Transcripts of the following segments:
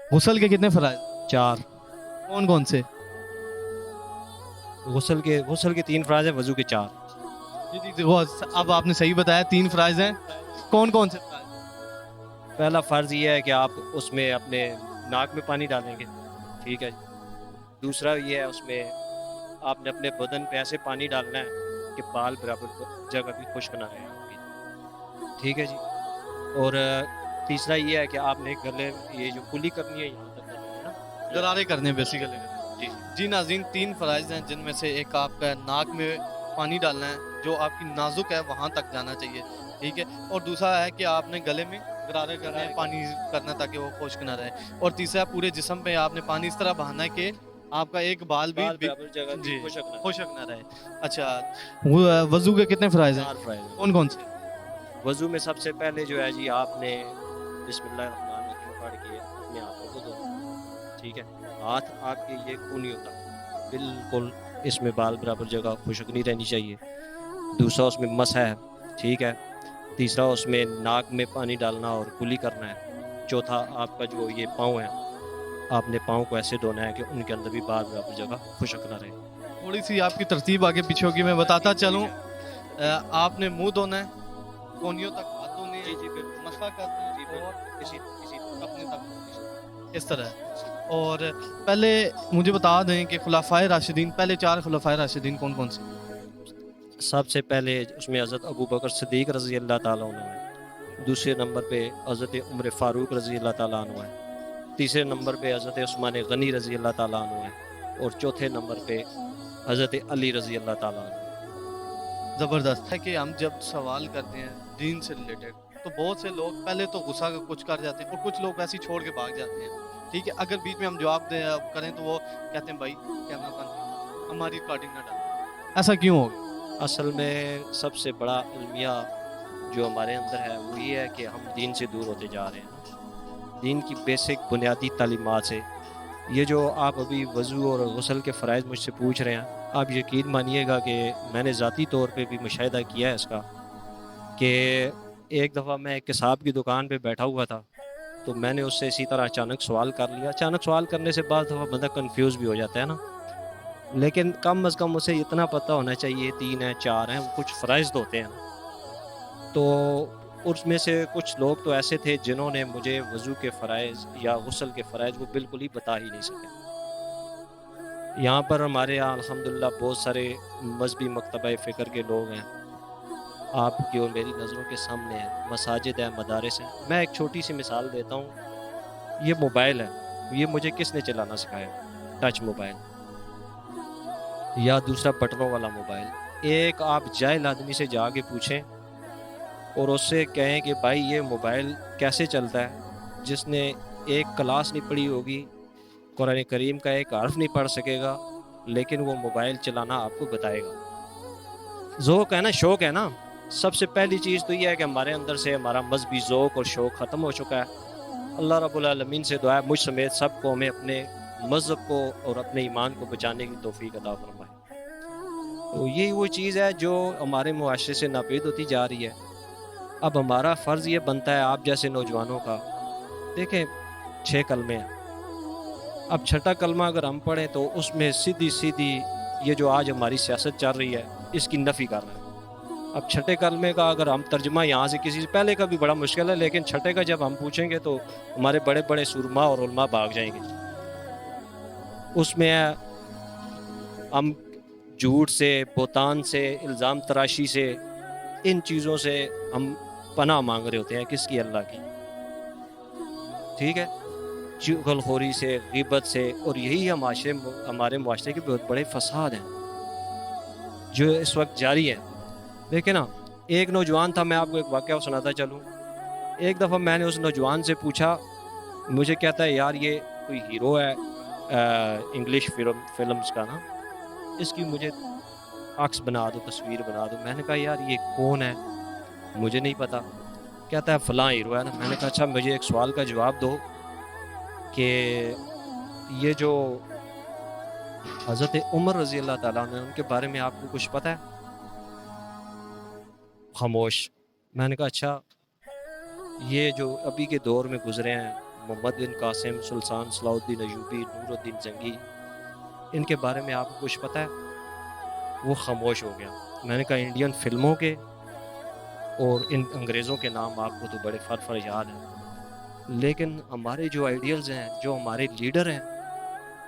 गुस्ल के कितने फ़राइज़? 4। कौन कौन से? गुस्ल के 3 फ़राइज़ हैं, वज़ू के 4। जी जी जी, वो अब आपने सही बताया, 3 फ़राइज़ हैं। कौन कौन से फ़राइज़? पहला फ़र्ज़ ये है कि आप उसमें अपने नाक में पानी डालेंगे, ठीक है। दूसरा ये है, उसमें आपने अपने बदन पे ऐसे पानी डालना है कि बाल बराबर जगह भी खुश्क ना रहे आपकी, ठीक है जी। और तीसरा ये है कि आपने गले ये जो कुली करनी है यहाँ तक करनी है ना, गरारे करने बेसिकली। जी। जी नाज़रीन, 3 फ़राइज़ हैं जिनमें से एक आपका नाक में पानी डालना है, जो आपकी नाज़ुक है वहाँ तक जाना चाहिए, ठीक है? और दूसरा है कि आपने गले में गरारे करने हैं, पानी करना है ताकि वो खुश्क ना रहे। और तीसरा पूरे जिस्म पे आपने पानी इस तरह बहाना है कि आपका एक बाल भी बराबर जगह भी जी, खुश्क ना रहे। खुश्क ना रहे। अच्छा, वज़ू के कितने फ़राइज़ हैं? 4 फ़राइज़ हैं। कौन-कौन से? वज़ू में सबसे पहले जो है जी, आपने बिस्मिल्लाहिर्रहमानिर्रहीम पढ़ के अपने हाथों को धोना, ठीक है। हाथ आपके ये खून नहीं होता, बिल्कुल इसमें बाल बराबर जगह खुश्क नहीं रहनी चाहिए। दूसरा उसमें मस है, ठीक है। तीसरा उसमें नाक में पानी डालना और कुली करना है। चौथा आपका जो ये पाँव है, आपने पाँव को ऐसे धोना है कि उनके अंदर भी बाल बराबर जगह खुश्क ना रहे। थोड़ी-सी आपकी तरतीब आगे पीछे होगी, मैं बताता चलूँ। आपने मुँह धोना है, कोहनियों तक हाथ धोने जी, हैं, जी, बिल्कुल। मसका करना जी, है और बिल्कुल। इसी अपने तक इसी इस तरह। और पहले मुझे बता दें कि खुलाफाए राशिदीन, पहले 4 खुलाफाए राशिदीन कौन-कौन से? सबसे पहले उसमें हज़रत अबू बकर सिद्दीक़ रज़ी अल्लाह ताला अन्हु है। दूसरे नंबर पे हज़रत उमर फ़ारूक रज़ी अल्लाह ताला अन्हु है। तीसरे नंबर पे हज़रत उस्मान गनी रज़ी अल्लाह ताला अन्हु है। और चौथे नंबर पे हज़रत अली रज़ी अल्लाह ताला अन्हु है। ज़बरदस्त है कि हम जब सवाल करते हैं दीन से रिलेटेड, तो बहुत से लोग पहले तो गुस्सा का कुछ कर जाते हैं और कुछ लोग वैसे ही छोड़ के भाग जाते हैं। ठीक है? अगर बीच में हम जवाब करें तो वो कहते हैं भाई कैमरा बंद, हमारी रिकॉर्डिंग ना डालो। ऐसा क्यों हो गया? असल में सबसे बड़ा अलमिया जो हमारे अंदर है वो ये है कि हम दीन से दूर होते जा रहे हैं। दीन की बेसिक बुनियादी तालीमात से, ये जो आप अभी वज़ू और गुस्ल के फ़राइज़ मुझसे पूछ रहे हैं, आप यकीन मानिएगा कि मैंने ज़ाती तौर पे भी मुशाहिदा किया है इसका, कि एक दफ़ा मैं एक किताब की दुकान पे बैठा हुआ था, तो मैंने उससे इसी तरह अचानक सवाल कर लिया। अचानक सवाल करने से बाद दफ़ा बंदा कन्फ्यूज़ भी हो जाता है ना, लेकिन कम अज़ कम उसे इतना पता होना चाहिए, 3 हैं, 4 हैं, कुछ फ़राइज़ तो होते हैं ना। तो उसमें से कुछ लोग तो ऐसे थे जिन्होंने मुझे वज़ू के फ़राइज़ या गुस्ल के फ़राइज़ वो बिल्कुल ही बता ही नहीं सके। यहाँ पर हमारे यहाँ अल्हम्दुलिल्लाह बहुत सारे मज़हबी मकतबा फ़िक्र के लोग हैं, आपकी और मेरी नज़रों के सामने हैं, मसाजिद हैं, मदारिस हैं। मैं एक छोटी-सी मिसाल देता हूँ, ये मोबाइल है, ये मुझे किसने चलाना सिखाया? टच मोबाइल या दूसरा बटनों वाला मोबाइल। एक आप जाहिल आदमी से जाके पूछें और उससे कहें कि भाई ये मोबाइल कैसे चलता है, जिसने एक क्लास नहीं पढ़ी होगी, कुरान करीम का एक हर्फ नहीं पढ़ सकेगा, लेकिन वो मोबाइल चलाना आपको बताएगा। ज़ौक़ है ना, शौक़ है ना। सबसे पहली चीज़ तो ये है कि हमारे अंदर से हमारा मज़हबी ज़ौक़ और शौक़ ख़त्म हो चुका है। अल्लाह रब्बुल आलमीन से दुआ है मुझ समेत सबको हमें अपने मज़हब को और अपने ईमान को बचाने की तौफ़ीक अता फ़रमाए। तो यही वो चीज़ है जो हमारे मुआशरे से नापीद होती जा रही है। अब हमारा फ़र्ज़ ये बनता है आप जैसे नौजवानों का, देखें 6 कलमे हैं, अब छठा कलमा अगर हम पढ़ें तो उसमें सीधी-सीधी ये जो आज हमारी सियासत चल रही है, इसकी नफ़ी कर रहा है। अब छठे कलमे का अगर हम तर्जुमा यहाँ से किसी से पहले का भी बड़ा मुश्किल है, लेकिन छठे का जब हम पूछेंगे तो हमारे बड़े-बड़े सुरमा और उलमा भाग जाएँगे। उसमें है हम झूठ से, बहतान से, इल्ज़ाम तराशी से, इन चीज़ों से हम पनाह मांग रहे होते हैं, किसकी? अल्लाह की, ठीक है। चुगलखोरी से, ग़ीबत से, और यही हमारे मुआशरे के बहुत बड़े फ़साद हैं जो इस वक्त जारी हैं। देखिए ना, एक नौजवान था, मैं आपको एक वाक़या सुनाता चलूँ। एक दफ़ा मैंने उस नौजवान से पूछा, मुझे कहता है यार ये कोई हीरो है इंग्लिश फ़िल्म्स का ना, इसकी मुझे अक्स बना दो, तस्वीर बना दो। मैंने कहा यार ये कौन है? मुझे नहीं पता। कहता है फ़लाँ हीरो है ना। मैंने कहा अच्छा मुझे एक सवाल का जवाब दो कि ये जो हज़रत उमर रज़ी अल्लाह ताला अन्हु हैं, उनके बारे में आपको कुछ पता है? खामोश। मैंने कहा अच्छा, ये जो अभी के दौर में गुज़रे हैं, मोहम्मद बिन कासिम, सुल्तान सलाउद्दीन अयूबी, नूरुद्दीन जंगी, इनके बारे में आपको कुछ पता है? वो खामोश हो गया। मैंने कहा इंडियन फिल्मों के और इन अंग्रेज़ों के नाम आपको तो बड़े फर याद हैं, लेकिन हमारे जो आइडियल्स हैं, जो हमारे लीडर हैं,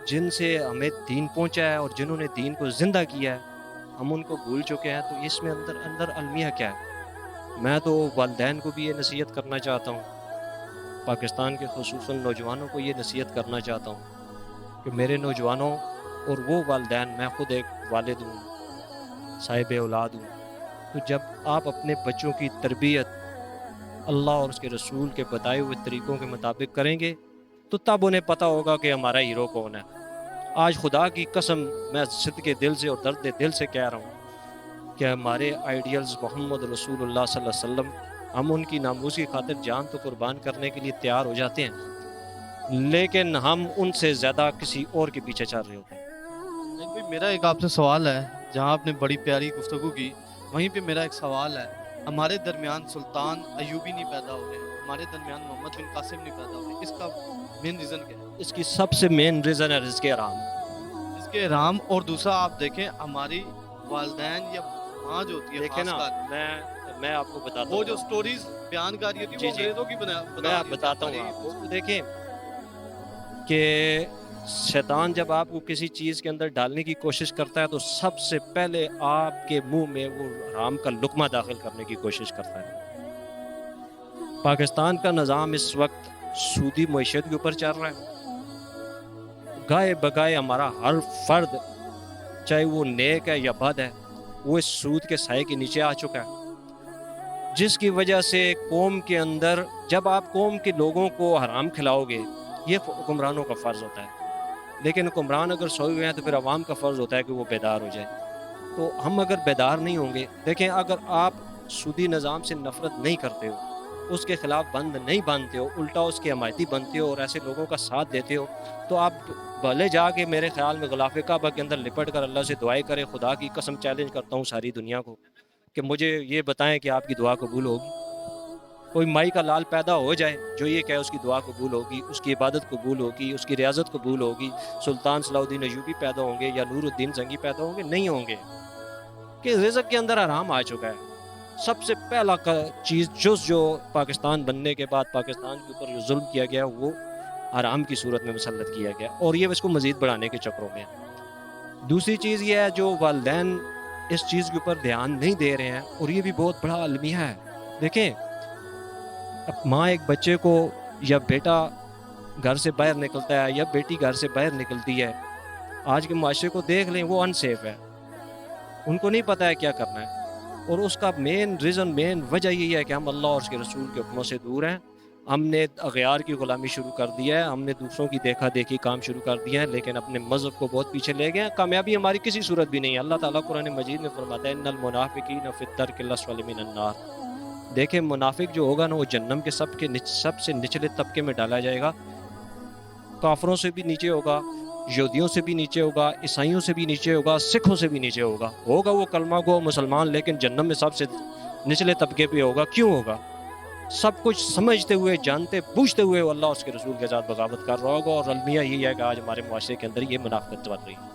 जिनसे हमें दीन पहुंचा है और जिन्होंने दीन को ज़िंदा किया है, हम उनको भूल चुके हैं। तो इसमें अंदर अंदर अलमिया क्या है? मैं तो वालिदैन को भी ये नसीहत करना चाहता हूँ, पाकिस्तान के खुसूसन नौजवानों को ये नसीहत करना चाहता हूँ कि मेरे नौजवानों और वो वालिदैन, मैं ख़ुद एक वालिद हूँ, साहिब औलाद हूँ, तो जब आप अपने बच्चों की तरबियत अल्लाह और उसके रसूल के बताए हुए तरीक़ों के मुताबिक करेंगे तो तब उन्हें पता होगा कि हमारा हीरो कौन है। आज खुदा की कसम मैं सिद्क़े दिल से और दर्द दिल से कह रहा हूँ कि हमारे आइडियल्स मोहम्मद रसूलुल्लाह सल्लल्लाहु अलैहि वसल्लम, हम उनकी नामूस की खातिर जान तो कुर्बान करने के लिए तैयार हो जाते हैं, लेकिन हम उनसे ज़्यादा किसी और के पीछे चल रहे होते हैं। भाई मेरा एक आपसे सवाल है, जहाँ आपने बड़ी प्यारी गुफ्तगू की, वहीं पे मेरा एक सवाल है। हमारे दरमियान सुल्तान अयूबी नहीं पैदा हो रहे, हमारे दरमियान मोहम्मद बिन कासिम नहीं पैदा हो रहे, इसका मेन रीज़न क्या है? इसकी सबसे मेन रीज़न है रिज़्क़े हराम। इसके राम, और दूसरा आप देखें हमारी वालदैन या माँ जो होती है, देखे ना, खासकर मैं आपको बताता वो हूँ जो स्टोरीज बयान कर रही थी जी, वो जी। अंग्रेजों की मैं बताता हूँ आपको। देखें कि शैतान जब आपको किसी चीज़ के अंदर डालने की कोशिश करता है तो सबसे पहले आपके मुंह में वो हराम का लुक़मा दाखिल करने की कोशिश करता है। पाकिस्तान का निज़ाम इस वक्त सूदी मईशत के ऊपर चल रहा है। गाए बगाए हमारा हर फर्द, चाहे वो नेक है या बद है, वो इस सूद के साए के नीचे आ चुका है, जिसकी वजह से कौम के अंदर, जब आप कौम के लोगों को हराम खिलाओगे, ये हुक्मरानों का फ़र्ज़ होता है, लेकिन हुक्मरान अगर सोए हुए हैं तो फिर अवाम का फ़र्ज़ होता है कि वो बेदार हो जाए। तो हम अगर बेदार नहीं होंगे, देखें अगर आप सूदी निज़ाम से नफ़रत नहीं करते हो, उसके ख़िलाफ़ बंद नहीं बांधते हो, उल्टा उसके हमायती बनते हो और ऐसे लोगों का साथ देते हो, तो आप भले जाके मेरे ख़्याल में ग़िलाफ़े काबा के अंदर लिपट कर अल्लाह से दुआएं करें। खुदा की कसम चैलेंज करता हूँ सारी दुनिया को कि मुझे ये बताएं कि आपकी दुआ कबूल होगी। कोई माई का लाल पैदा हो जाए जो ये कहे उसकी दुआ कबूल होगी, उसकी इबादत कबूल होगी, उसकी रियाजत कबूल होगी, सुल्तान सलाउद्दीन अयूबी पैदा होंगे या नूरुद्दीन जंगी पैदा होंगे? नहीं होंगे, कि रिज़्क़ के अंदर हराम आ चुका है। सबसे पहला चीज़ जो पाकिस्तान बनने के बाद पाकिस्तान के ऊपर जो जुल्म किया गया वो हराम की सूरत में मुसल्लत किया गया, और ये इसको मज़ीद बढ़ाने के चक्करों में है। दूसरी चीज़ ये है जो वालिदैन इस चीज़ के ऊपर ध्यान नहीं दे रहे हैं, और ये भी बहुत बड़ा अलमिया है। देखें, अब माँ एक बच्चे को, या बेटा घर से बाहर निकलता है या बेटी घर से बाहर निकलती है, आज के माशरे को देख लें, वो अनसेफ है, उनको नहीं पता है क्या करना है, और उसका मेन रीज़न, मेन वजह यही है कि हम अल्लाह और उसके रसूल के हुक्मों से दूर हैं। हमने अग़यार की ग़ुलामी शुरू कर दिया है, हमने दूसरों की देखा देखी काम शुरू कर दिया है, लेकिन अपने मज़हब को बहुत पीछे ले गए हैं। कामयाबी हमारी किसी सूरत भी नहीं है। अल्लाह ताला कुरान मजीद में फरमाता है, इन्नल मुनाफ़िकीन फ़ी दर्किल अस्फ़ली मिनन नार। देखें, मुनाफिक जो होगा ना, वो जन्नम के सबसे निचले तबके में डाला जाएगा। काफरों से भी नीचे होगा, यहूदियों से भी नीचे होगा, ईसाइयों से भी नीचे होगा, सिखों से भी नीचे होगा वो कलमा गो मुसलमान, लेकिन जन्नम में सबसे निचले तबके पे होगा। क्यों होगा? सब कुछ समझते हुए, जानते बूझते हुए अल्लाह उसके रसूल के साथ बगावत कर रहा होगा, और अलमिया यही है कि आज हमारे मुआशरे के अंदर ये मुनाफिकत चल रही है।